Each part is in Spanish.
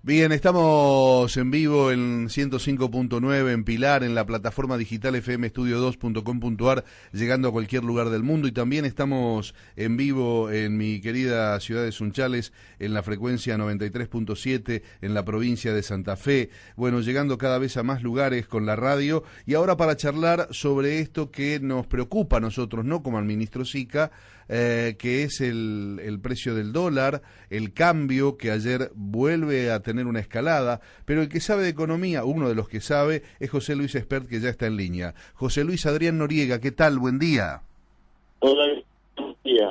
Bien, estamos en vivo en 105.9 en Pilar, en la plataforma digital fmestudio2.com.ar, llegando a cualquier lugar del mundo, y también estamos en vivo en mi querida ciudad de Sunchales, en la frecuencia 93.7, en la provincia de Santa Fe, bueno, llegando cada vez a más lugares con la radio, y ahora para charlar sobre esto que nos preocupa a nosotros, no como al ministro Sica, que es el precio del dólar, el cambio que ayer vuelve a tener una escalada, pero el que sabe de economía, uno de los que sabe, es José Luis Espert, que ya está en línea. José Luis Adrián Noriega, ¿qué tal? Buen día. Hola, buen día.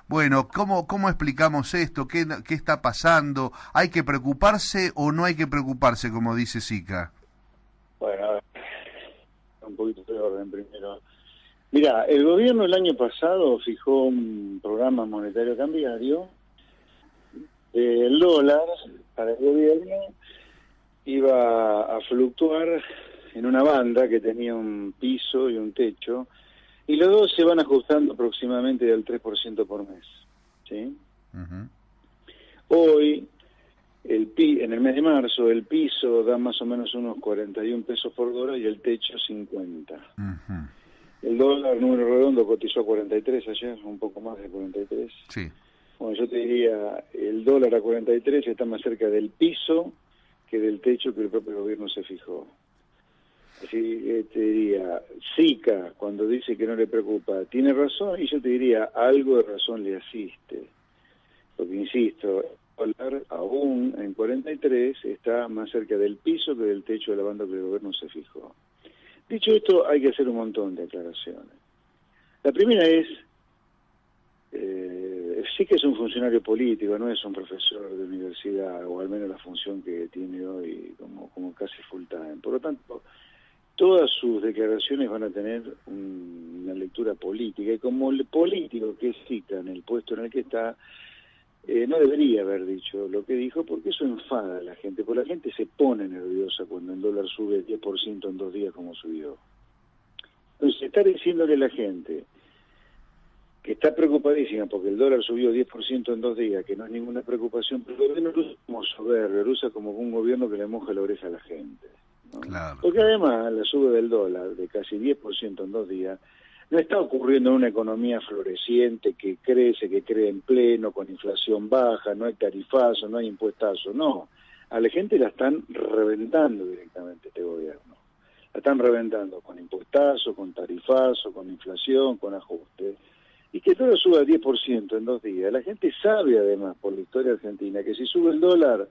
Bueno, ¿cómo explicamos esto? ¿Qué está pasando? ¿Hay que preocuparse o no hay que preocuparse, como dice Sica? Bueno, a ver, un poquito de orden primero. Mira, el gobierno el año pasado fijó un programa monetario cambiario. El dólar para el gobierno iba a fluctuar en una banda que tenía un piso y un techo, y los dos se van ajustando aproximadamente del 3% por mes, ¿sí? Hoy, en el mes de marzo, el piso da más o menos unos 41 pesos por dólar y el techo 50. El dólar, número redondo, cotizó a 43 ayer, un poco más de 43. Sí. Bueno, yo te diría, el dólar a 43 está más cerca del piso que del techo que el propio gobierno se fijó. Así te diría, Sica, cuando dice que no le preocupa, tiene razón, y yo te diría, algo de razón le asiste. Porque, insisto, el dólar aún en 43 está más cerca del piso que del techo de la banda que el gobierno se fijó. Dicho esto, hay que hacer un montón de aclaraciones. La primera es, sí que es un funcionario político, no es un profesor de universidad, o al menos la función que tiene hoy como casi full time. Por lo tanto, todas sus declaraciones van a tener una lectura política, y como el político que es Sica en el puesto en el que está, no debería haber dicho lo que dijo, porque eso enfada a la gente, porque la gente se pone nerviosa cuando el dólar sube 10% en 2 días como subió. Entonces, estar diciéndole a la gente que está preocupadísima porque el dólar subió 10% en 2 días, que no es ninguna preocupación, pero el gobierno lo usa como soberbio, lo usa como un gobierno que le moja la oreja a la gente, ¿no? Claro. Porque además la sube del dólar de casi 10% en 2 días no está ocurriendo en una economía floreciente que crece, que cree empleo, con inflación baja, no hay tarifazo, no hay impuestazo, no. A la gente la están reventando directamente este gobierno. La están reventando con impuestazo, con tarifazo, con inflación, con ajuste. Y que todo suba 10% en 2 días. La gente sabe, además, por la historia argentina, que si sube el dólar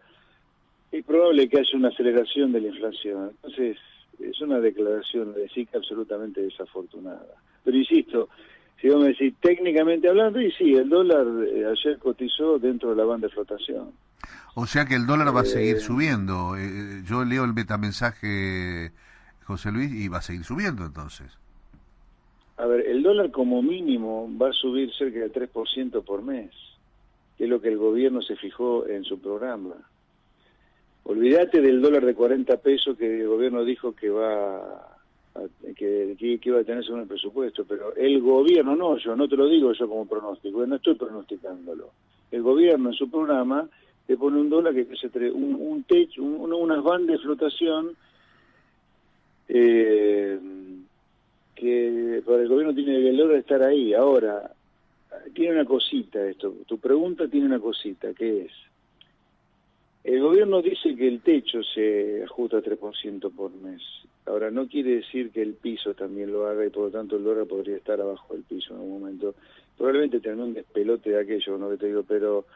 es probable que haya una aceleración de la inflación. Entonces, es una declaración de Sica absolutamente desafortunada. Pero insisto, si vos me decís técnicamente hablando, y sí, el dólar ayer cotizó dentro de la banda de flotación. O sea que el dólar va a seguir subiendo. Yo leo el metamensaje, José Luis, y va a seguir subiendo entonces. A ver, el dólar como mínimo va a subir cerca del 3% por mes, que es lo que el gobierno se fijó en su programa. Olvídate del dólar de 40 pesos que el gobierno dijo que iba a tener según el presupuesto, pero el gobierno, no yo, no te lo digo yo como pronóstico, no estoy pronosticándolo. El gobierno en su programa te pone un dólar que crece un techo, unas bandas de flotación que para el gobierno tiene el dólar estar ahí. Ahora, tiene una cosita esto, tu pregunta tiene una cosita, que es, el gobierno dice que el techo se ajusta a 3% por mes. Ahora, no quiere decir que el piso también lo haga, y por lo tanto el dólar podría estar abajo del piso en algún momento. Probablemente termine un despelote de aquello, ¿no? Que te digo, pero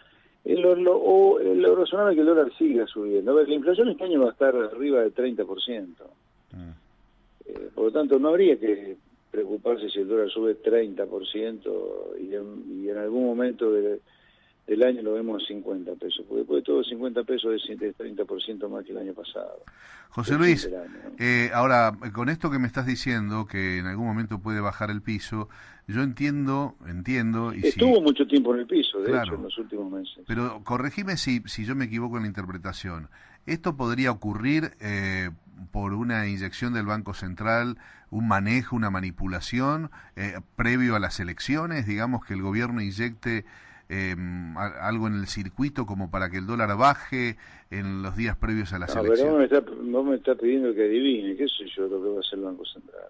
lo razonable es que el dólar siga subiendo. A ver, la inflación este año va a estar arriba del 30%. Por lo tanto, no habría que preocuparse si el dólar sube 30% y en algún momento del año lo vemos a 50 pesos, porque después de todo 50 pesos es 30% más que el año pasado. José Luis, ahora, con esto que me estás diciendo, que en algún momento puede bajar el piso, yo entiendo... y estuvo mucho tiempo en el piso, de claro, hecho, en los últimos meses. Pero corregime si yo me equivoco en la interpretación. ¿Esto podría ocurrir por una inyección del Banco Central, un manejo, una manipulación previo a las elecciones? Digamos que el gobierno inyecte algo en el circuito como para que el dólar baje en los días previos a las pero elecciones? vos me estás pidiendo que adivine, qué sé yo lo que va a hacer el Banco Central.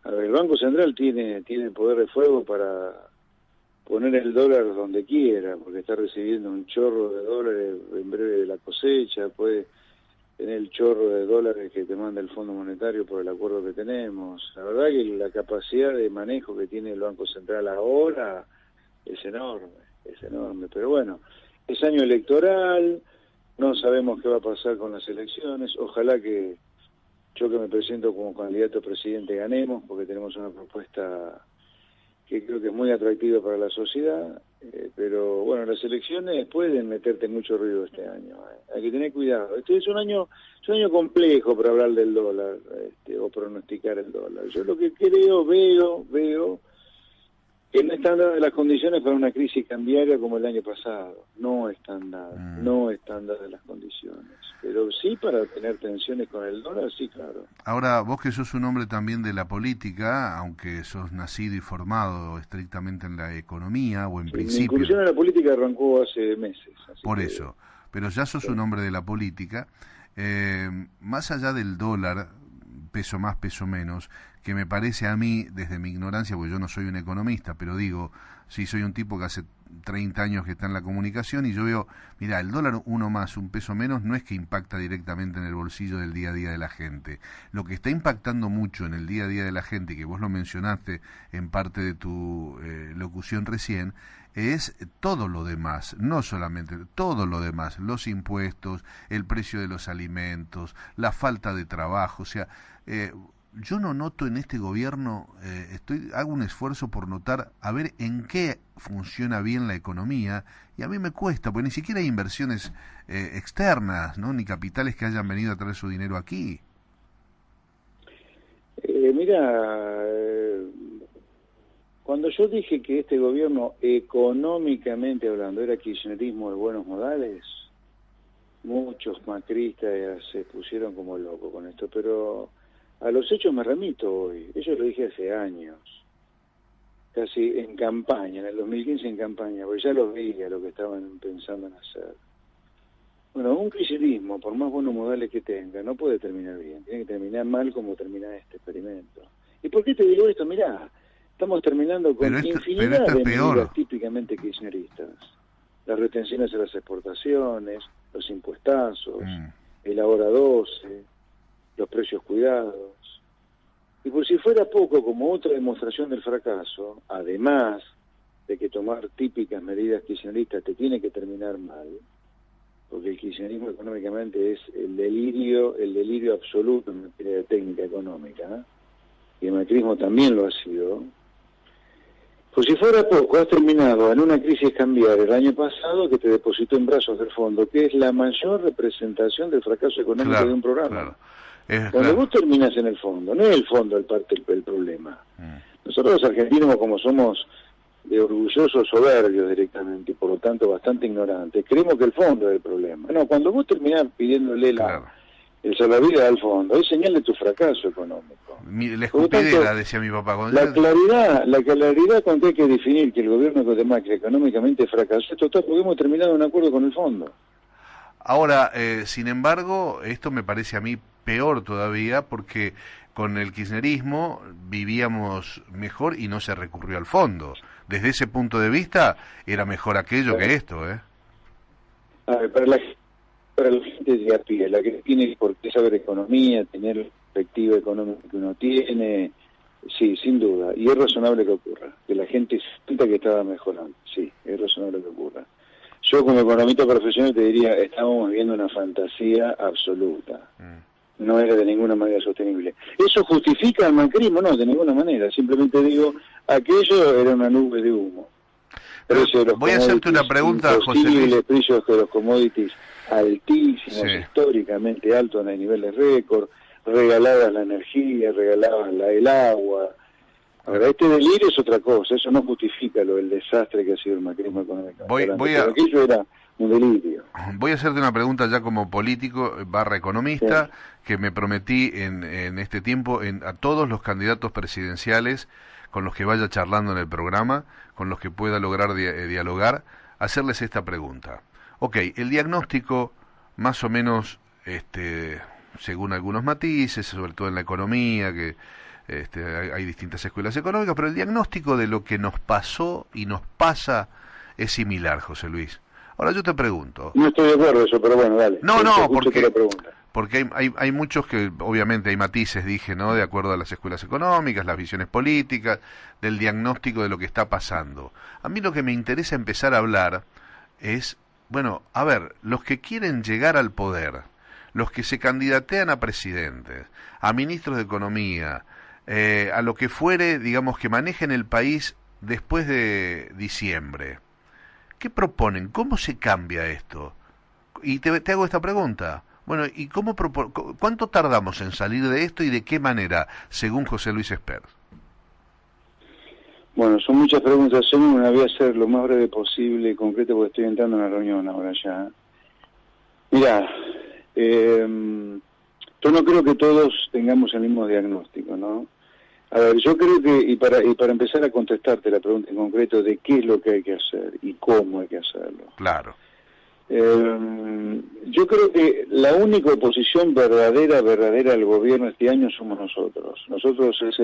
A ver, el Banco Central tiene poder de fuego para poner el dólar donde quiera, porque está recibiendo un chorro de dólares en breve de la cosecha, puede tener el chorro de dólares que te manda el Fondo Monetario por el acuerdo que tenemos. La verdad que la capacidad de manejo que tiene el Banco Central ahora es enorme, pero bueno, es año electoral, no sabemos qué va a pasar con las elecciones, ojalá que yo que me presento como candidato a presidente ganemos, porque tenemos una propuesta que creo que es muy atractiva para la sociedad, pero bueno, las elecciones pueden meterte mucho ruido este año, hay que tener cuidado. Este es un año complejo para hablar del dólar, o pronosticar el dólar. Yo lo que creo, veo que no están dadas las condiciones para una crisis cambiaria como el año pasado. No están dadas las condiciones. Pero sí para tener tensiones con el dólar, sí, claro. Ahora, vos que sos un hombre también de la política, aunque sos nacido y formado estrictamente en la economía, o en principio... Mi incursión en la política arrancó hace meses. Por eso, pero ya sos un hombre de la política, más allá del dólar, peso más, peso menos, que me parece a mí, desde mi ignorancia, porque yo no soy un economista, pero digo, sí soy un tipo que hace 30 años que está en la comunicación y yo veo, mira, el dólar uno más, un peso menos, no es que impacta directamente en el bolsillo del día a día de la gente. Lo que está impactando mucho en el día a día de la gente, que vos lo mencionaste en parte de tu locución recién, es todo lo demás, no solamente todo lo demás, los impuestos, el precio de los alimentos, la falta de trabajo, o sea, yo no noto en este gobierno, hago un esfuerzo por notar a ver en qué funciona bien la economía, y a mí me cuesta, porque ni siquiera hay inversiones externas, ¿no? Ni capitales que hayan venido a traer su dinero aquí. Mira, cuando yo dije que este gobierno, económicamente hablando, era kirchnerismo de buenos modales, muchos macristas se pusieron como locos con esto, pero a los hechos me remito hoy. Eso lo dije hace años, casi en campaña, en el 2015 en campaña, porque ya los veía lo que estaban pensando en hacer. Bueno, un kirchnerismo, por más buenos modales que tenga, no puede terminar bien, tiene que terminar mal como termina este experimento. ¿Y por qué te digo esto? Mirá, estamos terminando con infinidad de medidas típicamente kirchneristas. Las retenciones a las exportaciones, los impuestazos, el ahora 12, los precios cuidados. Y por si fuera poco, como otra demostración del fracaso, además de que tomar típicas medidas kirchneristas te tiene que terminar mal, porque el kirchnerismo económicamente es el delirio absoluto en materia de técnica económica, ¿eh? Y el macrismo también lo ha sido. Por si fuera poco, has terminado en una crisis cambiaria el año pasado que te depositó en brazos del fondo, que es la mayor representación del fracaso económico de un programa. Cuando vos terminás en el fondo, no es el fondo el problema. Nosotros los argentinos, como somos de orgullosos soberbios directamente y por lo tanto bastante ignorantes, creemos que el fondo es el problema. No, cuando vos terminás pidiéndole el salvavidas al fondo, es señal de tu fracaso económico. La escupidera, decía mi papá. La claridad con que hay que definir que el gobierno de Macri económicamente fracasó es total, porque hemos terminado un acuerdo con el fondo. Ahora, sin embargo, esto me parece a mí peor todavía, porque con el kirchnerismo vivíamos mejor y no se recurrió al fondo. Desde ese punto de vista, era mejor aquello que esto, ¿eh? A ver, para la gente de a pie, la que tiene por qué saber economía, tener la perspectiva económica que uno tiene, sí, sin duda, y es razonable que ocurra, que la gente sienta que estaba mejorando, sí, es razonable que ocurra. Yo como economista profesional te diría, estábamos viviendo una fantasía absoluta, no era de ninguna manera sostenible. ¿Eso justifica el macrismo? No, de ninguna manera, simplemente digo, aquello era una nube de humo. Voy a hacerte una pregunta, José Luis. Precios de los commodities altísimos, históricamente altos en niveles récord, regaladas la energía, regaladas el agua. Ahora, este delirio es otra cosa, eso no justifica el desastre que ha sido el macrismo económico. Aquello era un delirio. Voy a hacerte una pregunta ya como político / economista, que me prometí en este tiempo a todos los candidatos presidenciales con los que vaya charlando en el programa, con los que pueda lograr dialogar, hacerles esta pregunta. Ok, el diagnóstico más o menos, según algunos matices, sobre todo en la economía, que hay distintas escuelas económicas, pero el diagnóstico de lo que nos pasó y nos pasa es similar, José Luis. Ahora yo te pregunto. No estoy de acuerdo eso, pero bueno, dale. No, porque hay muchos que, obviamente hay matices, dije, ¿no? De acuerdo a las escuelas económicas, las visiones políticas, del diagnóstico de lo que está pasando. A mí lo que me interesa empezar a hablar es, bueno, a ver, los que quieren llegar al poder, los que se candidatean a presidentes, a ministros de Economía, a lo que fuere, digamos, que manejen el país después de diciembre, ¿qué proponen? ¿Cómo se cambia esto? Y te hago esta pregunta. Bueno, ¿y cuánto tardamos en salir de esto y de qué manera, según José Luis Espert? Bueno, son muchas preguntas. Yo me voy a hacer lo más breve posible y concreto porque estoy entrando en una reunión ahora ya. Mirá, yo no creo que todos tengamos el mismo diagnóstico, ¿no? A ver, yo creo que, y para empezar a contestarte la pregunta en concreto de qué es lo que hay que hacer y cómo hay que hacerlo. Claro. Yo creo que la única oposición verdadera al gobierno este año somos nosotros. Nosotros es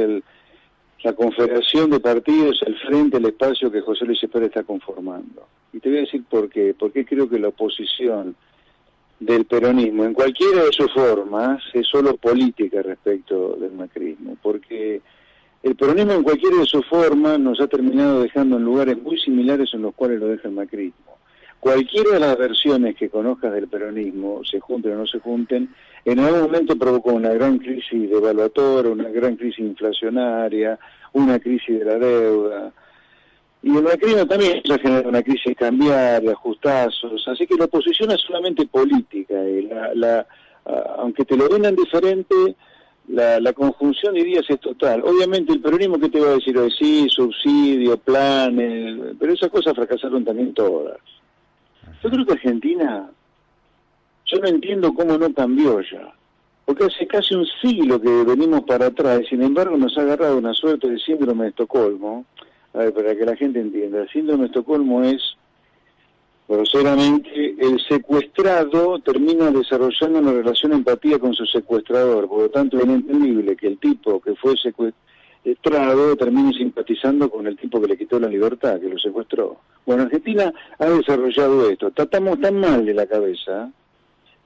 la confederación de partidos, el frente, el espacio que José Luis Espert está conformando. Y te voy a decir por qué. Porque creo que la oposición del peronismo, en cualquiera de sus formas, es solo política respecto del macrismo. Porque el peronismo en cualquiera de sus formas nos ha terminado dejando en lugares muy similares en los cuales lo deja el macrismo. Cualquiera de las versiones que conozcas del peronismo, se junten o no se junten, en algún momento provocó una gran crisis devaluatoria, una gran crisis inflacionaria, una crisis de la deuda. Y el macrismo también se genera una crisis cambiaria, ajustazos. Así que la oposición es solamente política. Aunque te lo vendan diferente, la conjunción, dirías, es total. Obviamente el peronismo, ¿qué te va a decir hoy? Sí, subsidio, planes, pero esas cosas fracasaron también todas. Yo creo que Argentina, yo no entiendo cómo no cambió ya, porque hace casi un siglo que venimos para atrás, y sin embargo nos ha agarrado una suerte de síndrome de Estocolmo. A ver, para que la gente entienda, el síndrome de Estocolmo es, groseramente, el secuestrado termina desarrollando una relación de empatía con su secuestrador, por lo tanto es inentendible que el tipo que fue secuestrado termine simpatizando con el tipo que le quitó la libertad, que lo secuestró. Bueno, Argentina ha desarrollado esto. Estamos tan mal de la cabeza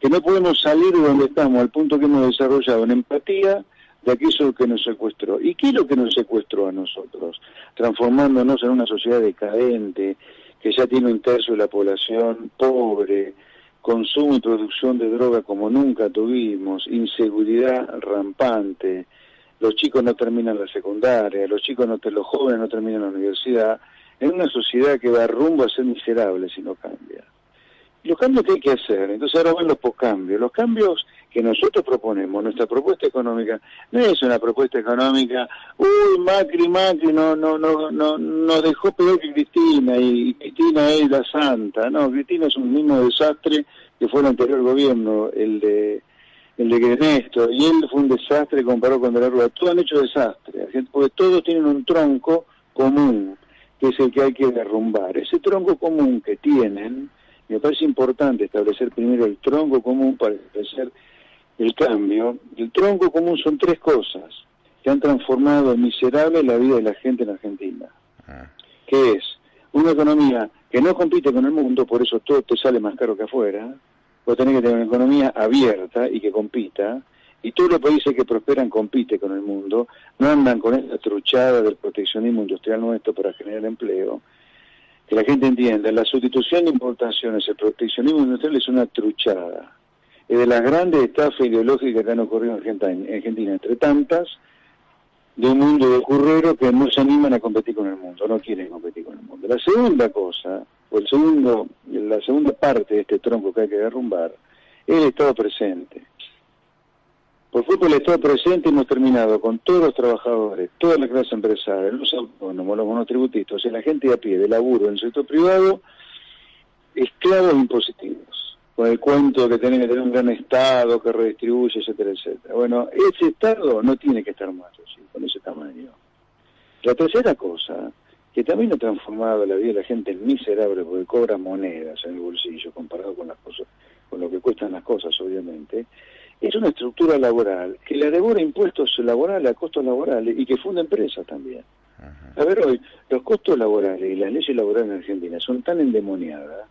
que no podemos salir de donde estamos, al punto que hemos desarrollado una empatía de aquello que nos secuestró. ¿Y qué es lo que nos secuestró a nosotros? Transformándonos en una sociedad decadente, que ya tiene un tercio de la población pobre, consumo y producción de droga como nunca tuvimos, inseguridad rampante, los chicos no terminan la secundaria, los jóvenes no terminan la universidad, en una sociedad que va rumbo a ser miserable si no cambia. Los cambios que hay que hacer, entonces ahora van los poscambios. Los cambios que nosotros proponemos, nuestra propuesta económica, no es una propuesta económica, Macri nos dejó peor que Cristina, y Cristina es la santa. No, Cristina es un mismo desastre que fue el anterior gobierno, el de Néstor, y él fue un desastre comparado con De la Rúa. Todos han hecho desastre, porque todos tienen un tronco común, que es el que hay que derrumbar. Ese tronco común que tienen, me parece importante establecer primero el tronco común para establecer el cambio. El tronco común son tres cosas que han transformado en miserable la vida de la gente en Argentina, que es una economía que no compite con el mundo, por eso todo te sale más caro que afuera. Vos tenés que tener una economía abierta y que compita, y todos los países que prosperan compiten con el mundo, no andan con esta truchada del proteccionismo industrial nuestro para generar empleo. Que la gente entienda, la sustitución de importaciones, el proteccionismo industrial es una truchada. Es de las grandes estafas ideológicas que han ocurrido en Argentina, entre tantas, de un mundo de curreros que no se animan a competir con el mundo, no quieren competir con el mundo. La segunda cosa, la segunda parte de este tronco que hay que derrumbar, es el Estado presente. Por el Estado presente hemos terminado con todos los trabajadores, toda la clase empresaria, los autónomos, los monotributistas, o sea, la gente de a pie, de laburo en el sector privado, esclavos impositivos, con el cuento de que tienen que tener un gran Estado que redistribuye, etcétera, etcétera. Bueno, ese Estado no tiene que estar más así, con ese tamaño. La tercera cosa, que también ha transformado la vida de la gente en miserable porque cobra monedas en el bolsillo comparado con las cosas, con lo que cuestan las cosas, obviamente, es una estructura laboral que le devora impuestos laborales a costos laborales y que funda empresas también. A ver, hoy los costos laborales y las leyes laborales en Argentina son tan endemoniadas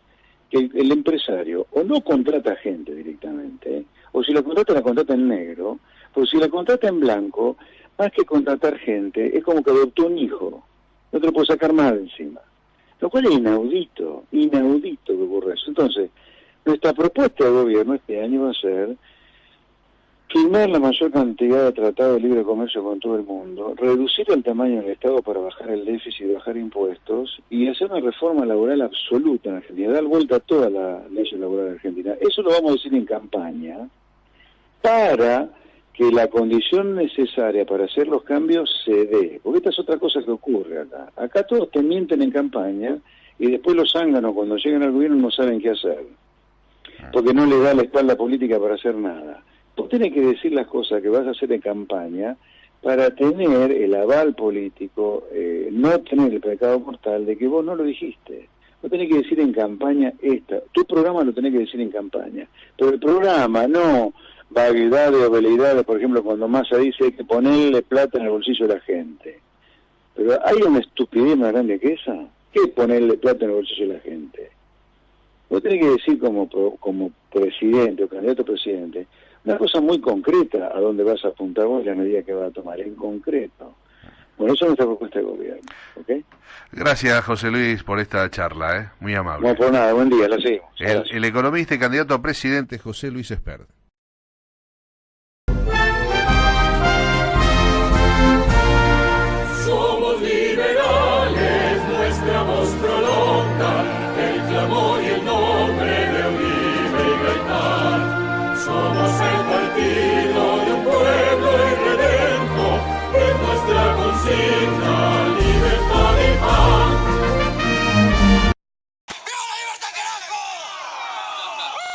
que el empresario o no contrata gente directamente, o si la contrata en negro, porque si la contrata en blanco, más que contratar gente, es como que adoptó un hijo, no te lo puede sacar más de encima. Lo cual es inaudito que ocurra eso. Entonces, nuestra propuesta de gobierno este año va a ser firmar la mayor cantidad de tratados de libre comercio con todo el mundo, reducir el tamaño del Estado para bajar el déficit y bajar impuestos, y hacer una reforma laboral absoluta en Argentina, dar vuelta a toda la ley laboral de Argentina. Eso lo vamos a decir en campaña, para que la condición necesaria para hacer los cambios se dé. Porque esta es otra cosa que ocurre acá. Acá todos te mienten en campaña, y después los zánganos cuando llegan al gobierno no saben qué hacer, porque no les da la espalda política para hacer nada. Vos tenés que decir las cosas que vas a hacer en campaña para tener el aval político, no tener el pecado mortal de que vos no lo dijiste. Vos tenés que decir en campaña tu programa lo tenés que decir en campaña, pero el programa no vaguedades o veleidades, por ejemplo, cuando Massa dice que ponerle plata en el bolsillo de la gente. Pero hay una estupidez más grande que esa. ¿Qué es ponerle plata en el bolsillo de la gente? Vos tenés que decir como presidente o candidato a presidente una cosa muy concreta a dónde vas a apuntar vos y la medida que vas a tomar en concreto. Bueno, esa es nuestra propuesta de gobierno, ¿ok? Gracias, José Luis, por esta charla, muy amable. No, por nada, buen día, la seguimos. El economista y candidato a presidente José Luis Espert.